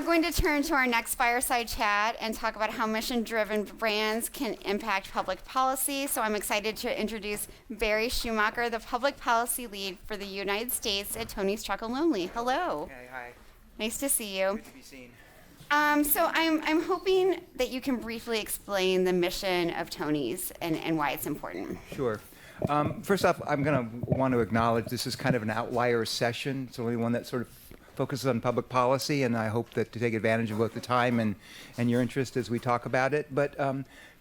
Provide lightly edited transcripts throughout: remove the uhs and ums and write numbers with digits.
going to turn to our next fireside chat and talk about how mission-driven brands can impact public policy. So I'm excited to introduce Barry Schumacher, the public policy lead for the United States at Tony's Chocolonely. Hello. Hey, hi. Nice to see you. Good to be seen. So I'm hoping that you can briefly explain the mission of Tony's and why it's important. Sure. First off, I'm going to want to acknowledge this is kind of an outlier session. It's only one that sort of focuses on public policy, and I hope that to take advantage of both the time and your interest as we talk about it. But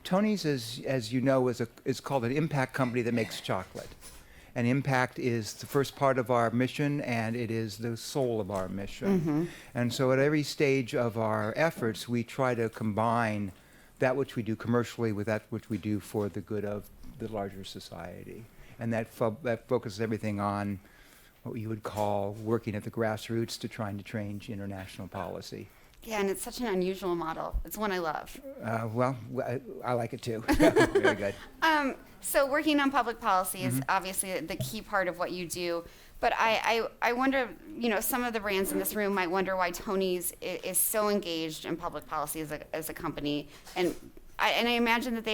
Tony's, as you know, is called an impact company that makes chocolate. And impact is the first part of our mission, and it is the soul of our mission. Mm-hmm. And so at every stage of our efforts, we try to combine that which we do commercially with that which we do for the good of the larger society. And that focuses everything on what you would call working at the grassroots to trying to change international policy. Yeah, and it's such an unusual model. It's one I love. Well, I like it too. Very good. So working on public policy is Mm-hmm. obviously the key part of what you do. But I wonder, some of the brands in this room might wonder why Tony's is so engaged in public policy as a company. And I imagine that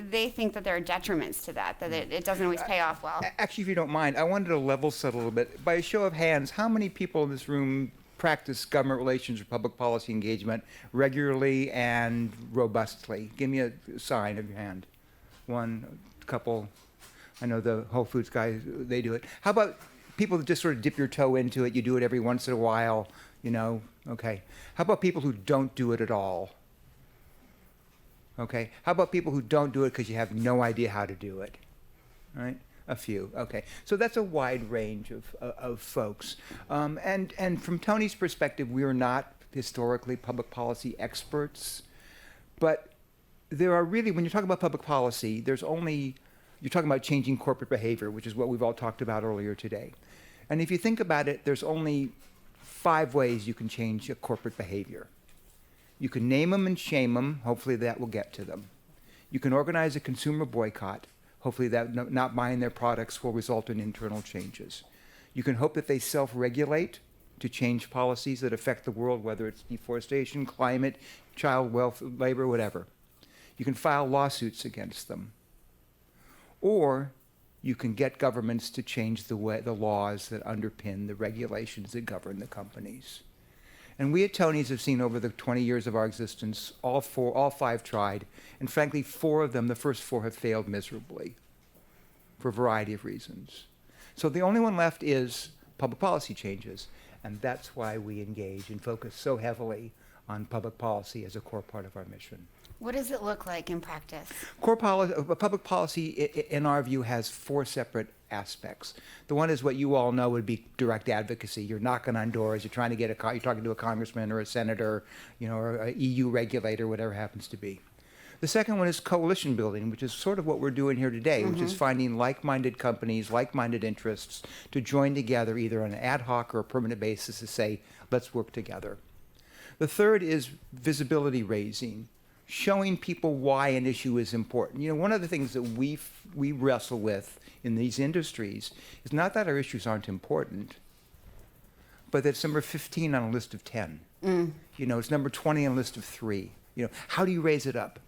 they think that there are detriments to that it doesn't always pay off well. Actually, if you don't mind, I wanted to level set a little bit. By a show of hands, how many people in this room practice government relations or public policy engagement regularly and robustly? Give me a sign of your hand. One, couple. I know the Whole Foods guys, they do it. How about people that just sort of dip your toe into it? You do it every once in a while, Okay. How about people who don't do it at all? Okay. How about people who don't do it because you have no idea how to do it? Right? A few. Okay. So that's a wide range of folks. And from Tony's perspective, we are not historically public policy experts, but there are really, when you're talking about public policy, you're talking about changing corporate behavior, which is what we've all talked about earlier today. And if you think about it, there's only 5 ways you can change a corporate behavior. You can name them and shame them. Hopefully that will get to them. You can organize a consumer boycott. Hopefully that not buying their products will result in internal changes. You can hope that they self-regulate to change policies that affect the world, whether it's deforestation, climate, child welfare, labor, whatever. You can file lawsuits against them. Or you can get governments to change the laws that underpin the regulations that govern the companies. And we at Tony's have seen over the 20 years of our existence, all 5 tried, and frankly, 4 of them, the first 4 have failed miserably for a variety of reasons. So the only one left is public policy changes, and that's why we engage and focus so heavily on public policy as a core part of our mission. What does it look like in practice? Public policy, in our view, has 4 separate aspects. The one is what you all know would be direct advocacy. You're knocking on doors. You're trying to you're talking to a congressman or a senator, or an EU regulator, whatever it happens to be. The second one is coalition building, which is sort of what we're doing here today, which is finding like-minded companies, like-minded interests to join together either on an ad hoc or a permanent basis to say, let's work together. The third is visibility raising, showing people why an issue is important. One of the things that we wrestle with in these industries is not that our issues aren't important, but that it's number 15 on a list of 10. It's number 20 on a list of 3. How do you raise it up?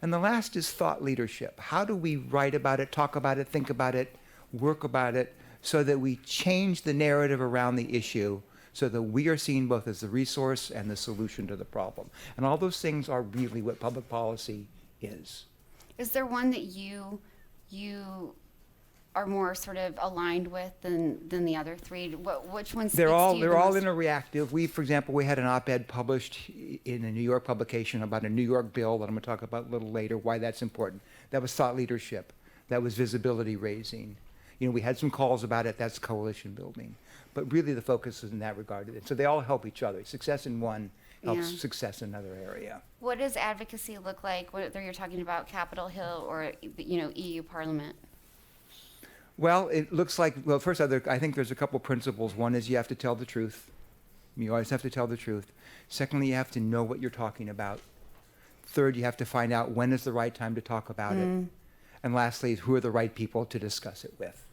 And the last is thought leadership. How do we write about it, talk about it, think about it, work about it, so that we change the narrative around the issue so that we are seen both as the resource and the solution to the problem. And all those things are really what public policy is. Is there one that you are more sort of aligned with than the other 3? Which ones? They're all interreactive. For example, we had an op-ed published in a New York publication about a New York bill that I'm going to talk about a little later, why that's important. That was thought leadership. That was visibility raising. We had some calls about it. That's coalition building. But really the focus is in that regard. So they all help each other. Success in one helps success in another area. What does advocacy look like, whether you're talking about Capitol Hill or EU Parliament? Well, it looks like, first, I think there's a couple principles. One is you have to tell the truth. You always have to tell the truth. Secondly, you have to know what you're talking about. Third, you have to find out when is the right time to talk about it. And lastly, who are the right people to discuss it with.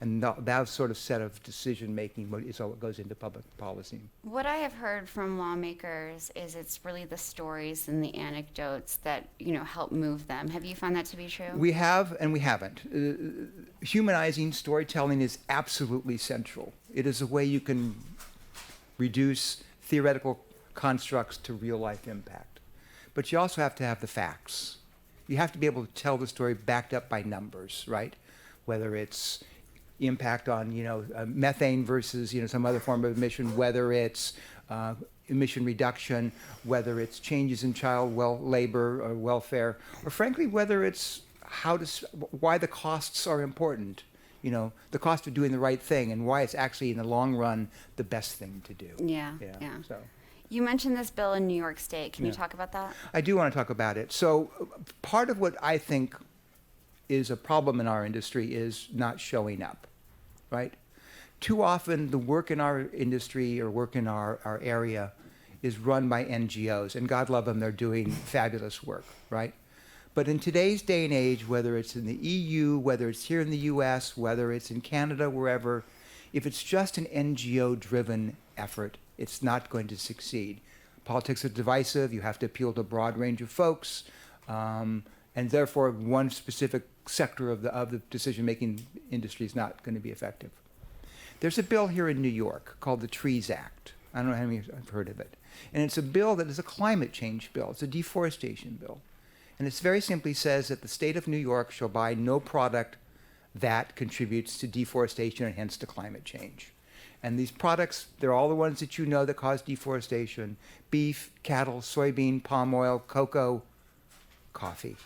And that sort of set of decision-making is all what goes into public policy. What I have heard from lawmakers is it's really the stories and the anecdotes that, help move them. Have you found that to be true? We have and we haven't. Humanizing storytelling is absolutely central. It is a way you can reduce theoretical constructs to real-life impact. But you also have to have the facts. You have to be able to tell the story backed up by numbers, right? Whether it's impact on, methane versus, some other form of emission, whether it's emission reduction, whether it's changes in child labor or welfare, or frankly, whether it's why the costs are important, the cost of doing the right thing and why it's actually in the long run the best thing to do. Yeah. So. You mentioned this bill in New York State. Can you Yeah. talk about that? I do want to talk about it. So part of what I think is a problem in our industry is not showing up, right? Too often the work in our industry or work in our area is run by NGOs, and God love them, they're doing fabulous work, right? But in today's day and age, whether it's in the EU, whether it's here in the US, whether it's in Canada, wherever, if it's just an NGO-driven effort, it's not going to succeed. Politics are divisive, you have to appeal to a broad range of folks, and therefore one specific sector of the decision-making industry is not going to be effective. There's a bill here in New York called the Trees Act. I don't know how many have heard of it. And it's a bill that is a climate change bill. It's a deforestation bill. And it very simply says that the state of New York shall buy no product that contributes to deforestation and hence to climate change. And these products, they're all the ones that you know that cause deforestation: beef, cattle, soybean, palm oil, cocoa, coffee.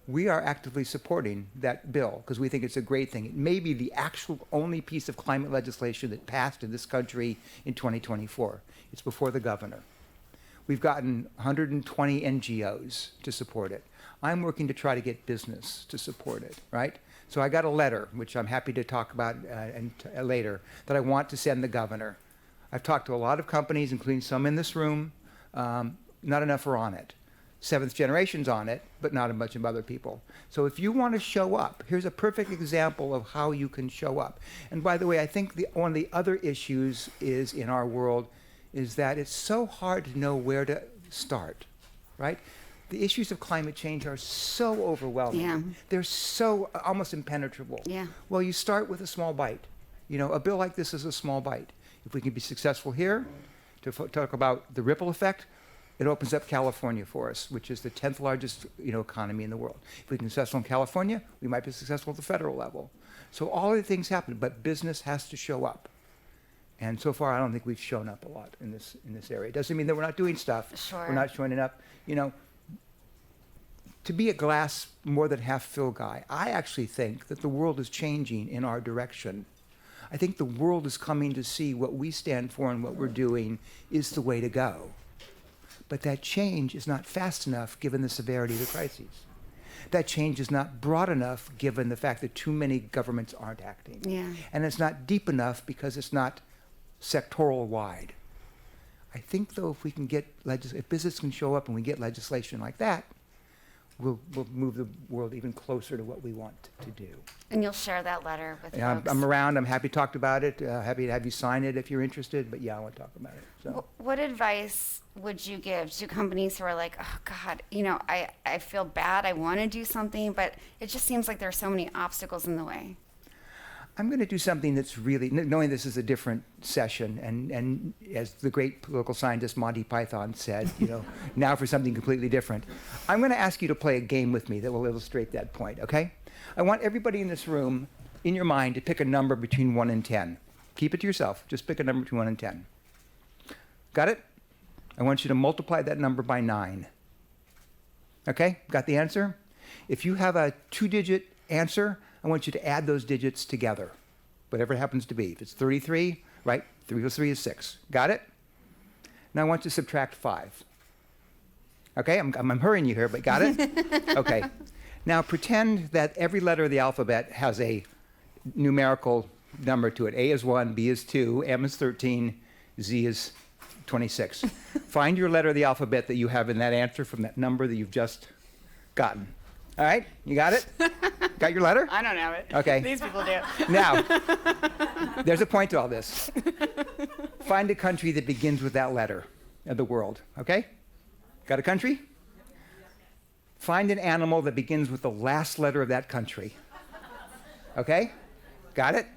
We are actively supporting that bill because we think it's a great thing. It may be the actual only piece of climate legislation that passed in this country in 2024. It's before the governor. We've gotten 120 NGOs to support it. I'm working to try to get business to support it, right? So I got a letter, which I'm happy to talk about later, that I want to send the governor. I've talked to a lot of companies, including some in this room. Not enough are on it. Seventh generation's on it, but not a bunch of other people. So if you want to show up, here's a perfect example of how you can show up. And by the way, I think one of the other issues is in our world is that it's so hard to know where to start, right? The issues of climate change are so overwhelming. Yeah. They're so almost impenetrable. Yeah. Well, you start with a small bite. A bill like this is a small bite. If we can be successful here, to talk about the ripple effect, it opens up California for us, which is the 10th largest, economy in the world. If we can be successful in California, we might be successful at the federal level. So all of the things happen, but business has to show up. And so far, I don't think we've shown up a lot in this area. It doesn't mean that we're not doing stuff. Sure. We're not showing up. To be a glass more than half full guy, I actually think that the world is changing in our direction. I think the world is coming to see what we stand for and what we're doing is the way to go. But that change is not fast enough given the severity of the crises. That change is not broad enough given the fact that too many governments aren't acting. Yeah. And it's not deep enough because it's not sectoral wide. I think, though, if we can get if business can show up and we get legislation like that, we'll move the world even closer to what we want to do. And you'll share that letter with folks. I'm around. I'm happy to talk about it. Happy to have you sign it if you're interested. But yeah, I want to talk about it. So. What advice would you give to companies who are like, oh God, I feel bad. I want to do something, but it just seems like there are so many obstacles in the way. I'm going to do something that's really, knowing this is a different session, and as the great political scientist Monty Python said, now for something completely different. I'm going to ask you to play a game with me that will illustrate that point, okay? I want everybody in this room, in your mind, to pick a number between 1 and 10. Keep it to yourself. Just pick a number between 1 and 10. Got it? I want you to multiply that number by 9. Okay? Got the answer? If you have a 2-digit answer, I want you to add those digits together, whatever it happens to be. If it's 33, right? 3 plus 3 is 6. Got it? Now I want you to subtract 5. Okay? I'm hurrying you here, but got it? Okay. Now pretend that every letter of the alphabet has a numerical number to it. A is 1, B is 2, M is 13, Z is 26. Find your letter of the alphabet that you have in that answer from that number that you've just gotten. All right? You got it? Got your letter? I don't have it. Okay. These people do. Now, there's a point to all this. Find a country that begins with that letter of the world, okay? Got a country? Find an animal that begins with the last letter of that country. Okay? Got it?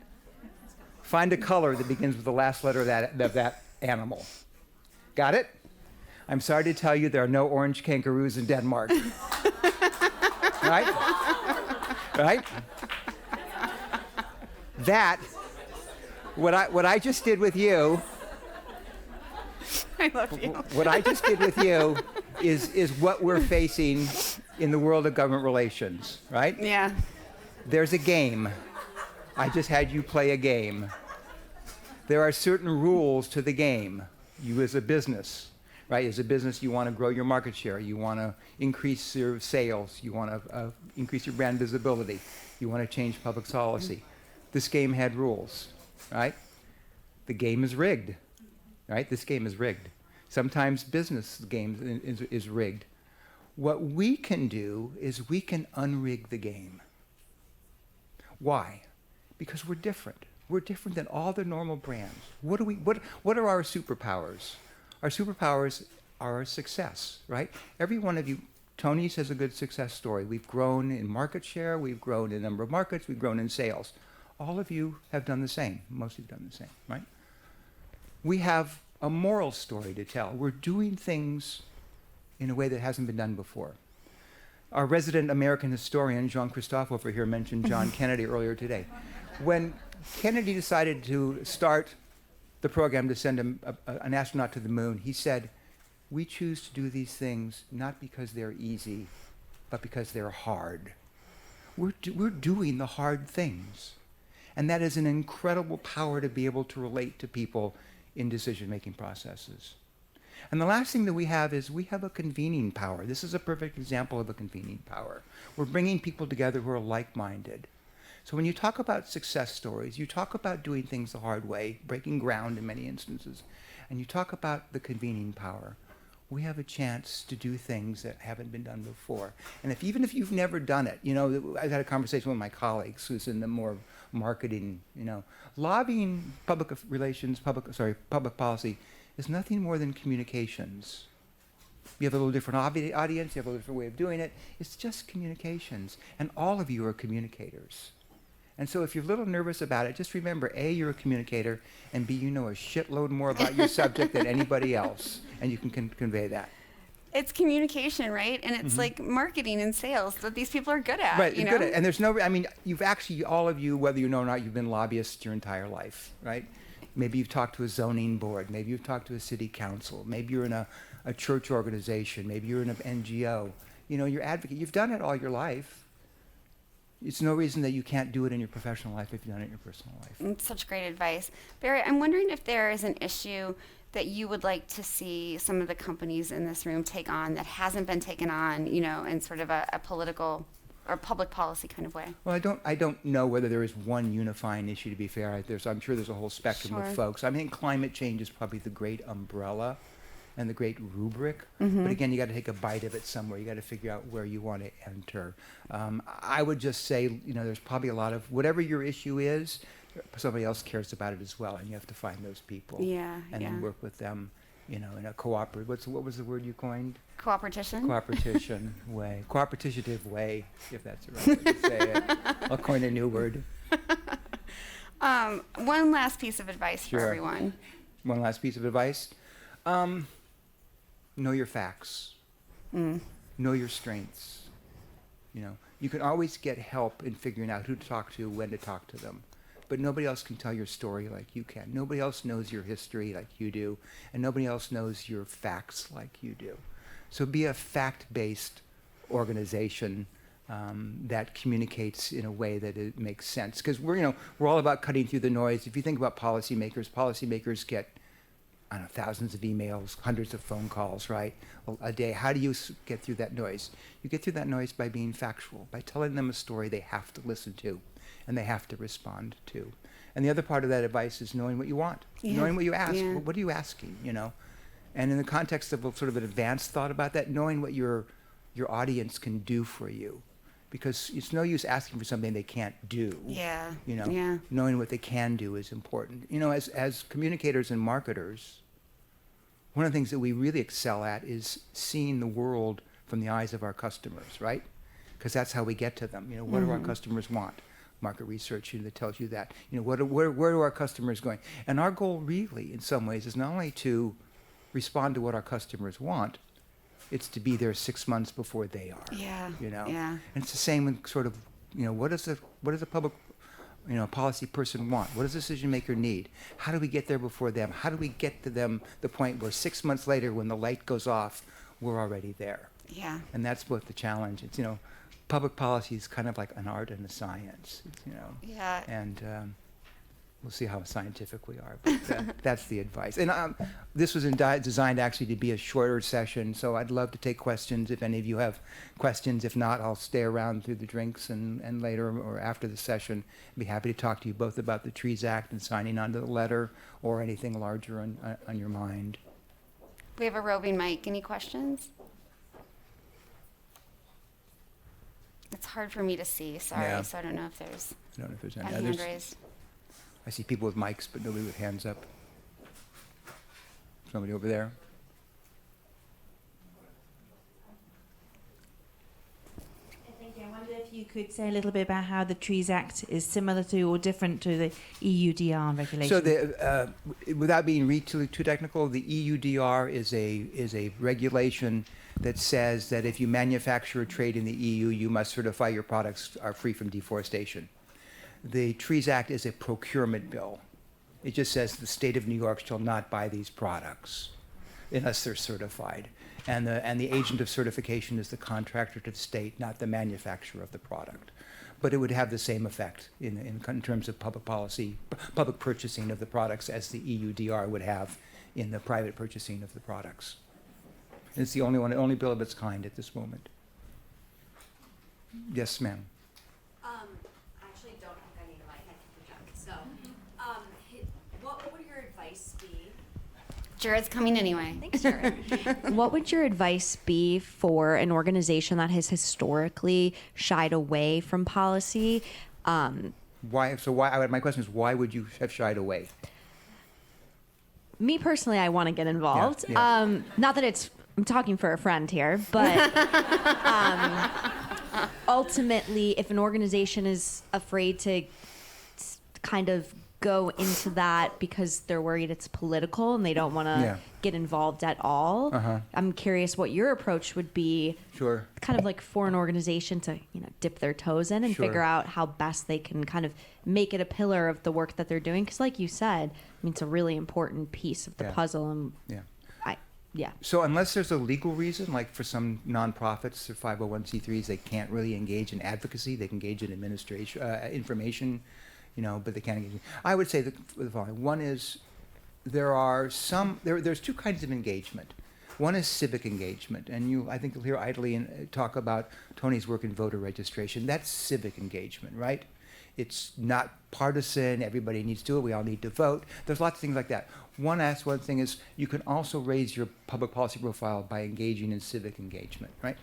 Find a color that begins with the last letter of that animal. Got it? I'm sorry to tell you there are no orange kangaroos in Denmark. Right? Right? That, what I just did with you, I love you. what I just did with you is what we're facing in the world of government relations, right? Yeah. There's a game. I just had you play a game. There are certain rules to the game. You as a business, right? As a business, you want to grow your market share. You want to increase your sales. You want to increase your brand visibility. You want to change public policy. This game had rules, right? The game is rigged, right? This game is rigged. Sometimes business games is rigged. What we can do is we can unrig the game. Why? Because we're different. We're different than all the normal brands. What are our superpowers? Our superpowers are our success, right? Every one of you, Tony's has a good success story. We've grown in market share, we've grown in number of markets, we've grown in sales. All of you have done the same. Most of you have done the same, right? We have a moral story to tell. We're doing things in a way that hasn't been done before. Our resident American historian, Jean-Christophe over here, mentioned John Kennedy earlier today. When Kennedy decided to start the program to send an astronaut to the moon, he said, "We choose to do these things not because they're easy, but because they're hard." We're doing the hard things. And that is an incredible power to be able to relate to people in decision-making processes. And the last thing that we have is we have a convening power. This is a perfect example of a convening power. We're bringing people together who are like-minded. So when you talk about success stories, you talk about doing things the hard way, breaking ground in many instances, and you talk about the convening power. We have a chance to do things that haven't been done before. And even if you've never done it, I had a conversation with my colleagues who's in the more marketing, lobbying public policy is nothing more than communications. You have a little different audience, you have a little different way of doing it. It's just communications. And all of you are communicators. And so if you're a little nervous about it, just remember, A, you're a communicator, and B, you know a shitload more about your subject than anybody else, and you can convey that. It's communication, right? And it's like marketing and sales that these people are good at. Right, you know? good at. And there's you've actually, all of you, whether you know or not, you've been lobbyists your entire life, right? Maybe you've talked to a zoning board. Maybe you've talked to a city council. Maybe you're in a church organization. Maybe you're in an NGO. You're advocate. You've done it all your life. It's no reason that you can't do it in your professional life if you've done it in your personal life. It's such great advice. Barry, I'm wondering if there is an issue that you would like to see some of the companies in this room take on that hasn't been taken on, in sort of a political or public policy kind of way. Well, I don't know whether there is one unifying issue, to be fair. I'm sure there's a whole spectrum of folks. I mean, climate change is probably the great umbrella and the great rubric. But again, you got to take a bite of it somewhere. You got to figure out where you want to enter. I would just say, there's probably a lot of, whatever your issue is, somebody else cares about it as well, and you have to find those people. Then work with them, in a cooperative, what was the word you coined? Cooperation way. Cooperatitive way, if that's the right way to say it. I'll coin a new word. One last piece of advice for everyone. One last piece of advice. Know your facts. Know your strengths. You can always get help in figuring out who to talk to, when to talk to them. But nobody else can tell your story like you can. Nobody else knows your history like you do. And nobody else knows your facts like you do. So be a fact-based organization that communicates in a way that it makes sense. Because we're all about cutting through the noise. If you think about policymakers get, thousands of emails, hundreds of phone calls, right, a day. How do you get through that noise? You get through that noise by being factual, by telling them a story they have to listen to and they have to respond to. And the other part of that advice is knowing what you want, knowing what you ask. What are you asking, And in the context of sort of an advanced thought about that, knowing what your audience can do for you. because it's no use asking for something they can't do. Yeah. You know, Yeah. knowing what they can do is important. You know, as communicators and marketers, one of the things that we really excel at is seeing the world from the eyes of our customers, right? Because that's how we get to them. You know, what do our customers want? Market research that tells you that. You know, where do our customers going? And our goal really, in some ways, is not only to respond to what our customers want, it's to be there 6 months before they are. Yeah. You know, Yeah. and it's the same with sort of, you know, what does a public, you know, policy person want? What does a decision maker need? How do we get there before them? How do we get to them the point where 6 months later, when the light goes off, we're already there? Yeah. And that's both the challenge. It's, you know, public policy is kind of like an art and a science, you know. Yeah. And we'll see how scientific we are, but that's the advice. And this was designed actually to be a shorter session, so I'd love to take questions if any of you have questions. If not, I'll stay around through the drinks and later or after the session. I'd be happy to talk to you both about the Trees Act and signing on to the letter or anything larger on your mind. We have a roving mic. Any questions? It's hard for me to see, sorry, Yeah. so I don't know if there's I don't know if there's a any hand others. raised. I see people with mics, but nobody with hands up. Somebody over there. Thank you. I wonder if you could say a little bit about how the Trees Act is similar to or different to the EUDR regulation. So without being too technical, the EUDR is a regulation that says that if you manufacture or trade in the EU, you must certify your products are free from deforestation. The Trees Act is a procurement bill. It just says the state of New York shall not buy these products unless they're certified. And the agent of certification is the contractor to the state, not the manufacturer of the product. But it would have the same effect in terms of public policy, public purchasing of the products as the EUDR would have in the private purchasing of the products. And it's the only bill of its kind at this moment. Yes, ma'am. I actually don't think I need a mic, I can project. So, what would your advice be? Jared's coming anyway. Thanks, Jared. What would your advice be for an organization that has historically shied away from policy? Why? My question is, why would you have shied away? Me personally, I want to get involved. Yeah. Not that I'm talking for a friend here, but ultimately, if an organization is afraid to kind of go into that because they're worried it's political and they don't want to get involved at all, I'm curious what your approach would be. Sure. Kind of like for an organization to, dip their toes in and figure out how best they can kind of make it a pillar of the work that they're doing. Because like you said, it's a really important piece of the puzzle. And So unless there's a legal reason, like for some nonprofits or 501c3s, they can't really engage in advocacy. They can engage in administration, information, but they can't engage. I would say the following. One is there's two kinds of engagement. One is civic engagement, and I think you'll hear Oatly talk about Tony's work in voter registration. That's civic engagement, right? It's not partisan. Everybody needs to do it. We all need to vote. There's lots of things like that. One thing is you can also raise your public policy profile by engaging in civic engagement, right?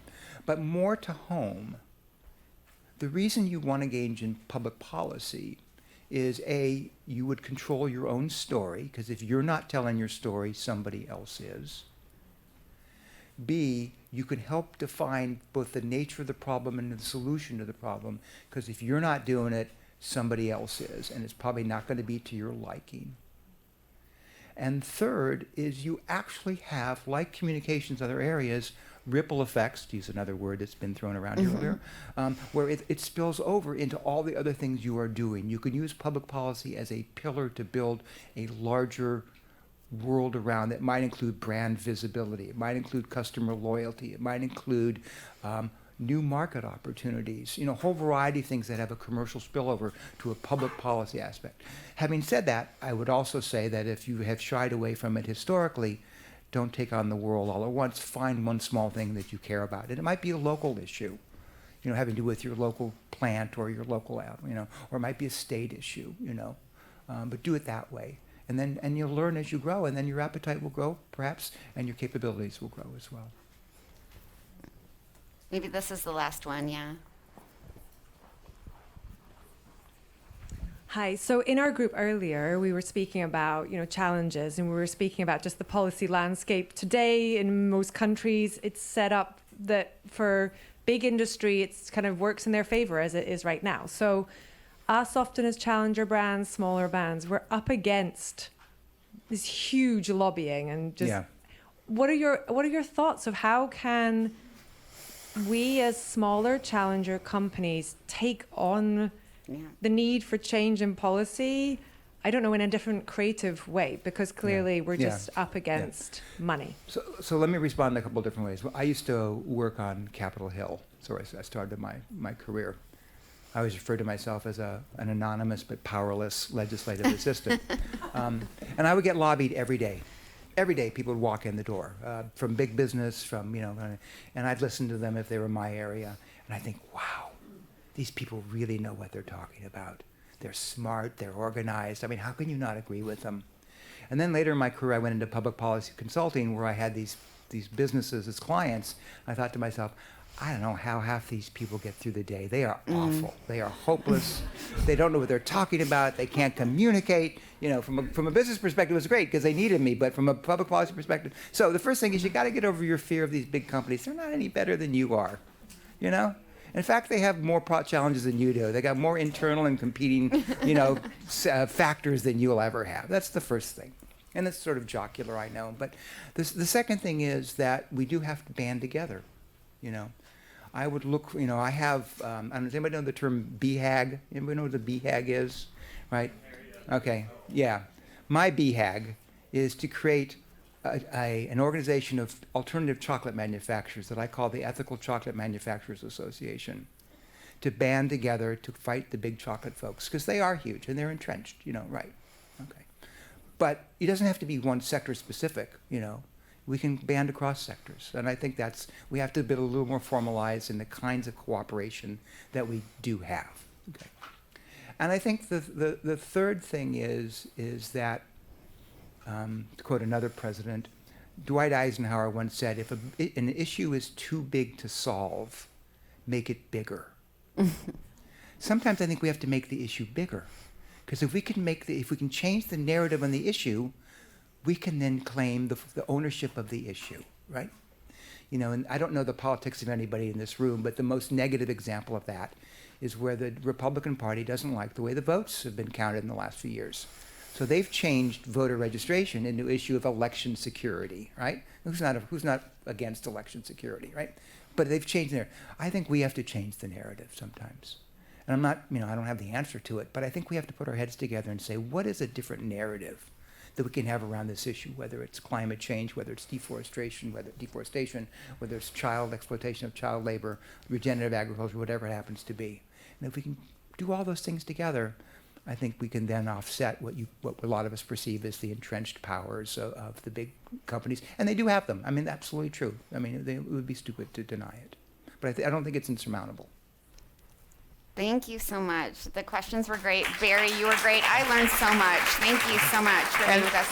But more to home, the reason you want to engage in public policy is A, you would control your own story, because if you're not telling your story, somebody else is. B, you can help define both the nature of the problem and the solution to the problem, because if you're not doing it, somebody else is, and it's probably not going to be to your liking. And third is you actually have, like communications in other areas, ripple effects, to use another word that's been thrown around here earlier, where it spills over into all the other things you are doing. You can use public policy as a pillar to build a larger world around that might include brand visibility, it might include customer loyalty, it might include new market opportunities, a whole variety of things that have a commercial spillover to a public policy aspect. Having said that, I would also say that if you have shied away from it historically, don't take on the world all at once. Find one small thing that you care about. And it might be a local issue, having to do with your local plant or your local, or it might be a state issue, but do it that way. And you'll learn as you grow, and then your appetite will grow, perhaps, and your capabilities will grow as well. Maybe this is the last one, yeah. Hi. So in our group earlier, we were speaking about, challenges, and we were speaking about just the policy landscape. Today, in most countries, it's set up that for big industry, it's kind of works in their favor as it is right now. So us often as challenger brands, smaller brands, we're up against this huge lobbying and just what are your thoughts of how can we as smaller challenger companies take on the need for change in policy, I don't know, in a different creative way, because clearly we're just up against money. So let me respond in a couple of different ways. Well, I used to work on Capitol Hill, so I started my career. I always refer to myself as an anonymous but powerless legislative assistant. And I would get lobbied every day. Every day people would walk in the door, from big business, and I'd listen to them if they were my area. And I think, wow, these people really know what they're talking about. They're smart, they're organized. I mean, how can you not agree with them? And then later in my career, I went into public policy consulting where I had these businesses as clients. I thought to myself, I don't know how half these people get through the day. They are awful. They are hopeless. They don't know what they're talking about. They can't communicate. From a business perspective, it was great because they needed me, but from a public policy perspective. So the first thing is you got to get over your fear of these big companies. They're not any better than you are, In fact, they have more challenges than you do. They got more internal and competing, factors than you'll ever have. That's the first thing. And it's sort of jocular, I know. But the second thing is that we do have to band together, I would look, I have, I don't know, does anybody know the term BHAG? Anybody know what the BHAG is? Right? Okay, yeah. My BHAG is to create an organization of alternative chocolate manufacturers that I call the Ethical Chocolate Manufacturers Association, to band together to fight the big chocolate folks, because they are huge and they're entrenched, right? Okay. But it doesn't have to be one sector specific, We can band across sectors. And I think we have to be a little more formalized in the kinds of cooperation that we do have. Okay. And I think the third thing is that, to quote another president, Dwight Eisenhower once said, if an issue is too big to solve, make it bigger. Sometimes I think we have to make the issue bigger. Because if we can change the narrative on the issue, we can then claim the ownership of the issue, right? And I don't know the politics of anybody in this room, but the most negative example of that is where the Republican Party doesn't like the way the votes have been counted in the last few years. So they've changed voter registration into an issue of election security, right? Who's not against election security, right? But they've changed their. I think we have to change the narrative sometimes. And I'm not, I don't have the answer to it, but I think we have to put our heads together and say, what is a different narrative that we can have around this issue, whether it's climate change, whether it's deforestation, whether it's child exploitation of child labor, regenerative agriculture, whatever it happens to be. And if we can do all those things together, I think we can then offset what a lot of us perceive as the entrenched powers of the big companies. And they do have them. I mean, absolutely true. I mean, it would be stupid to deny it. But I don't think it's insurmountable. Thank you so much. The questions were great. Barry, you were great. I learned so much. Thank you so much for being with us.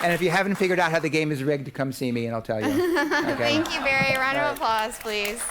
And if you haven't figured out how the game is rigged, come see me and I'll tell you. Okay? Thank you, Barry. Round of applause, please.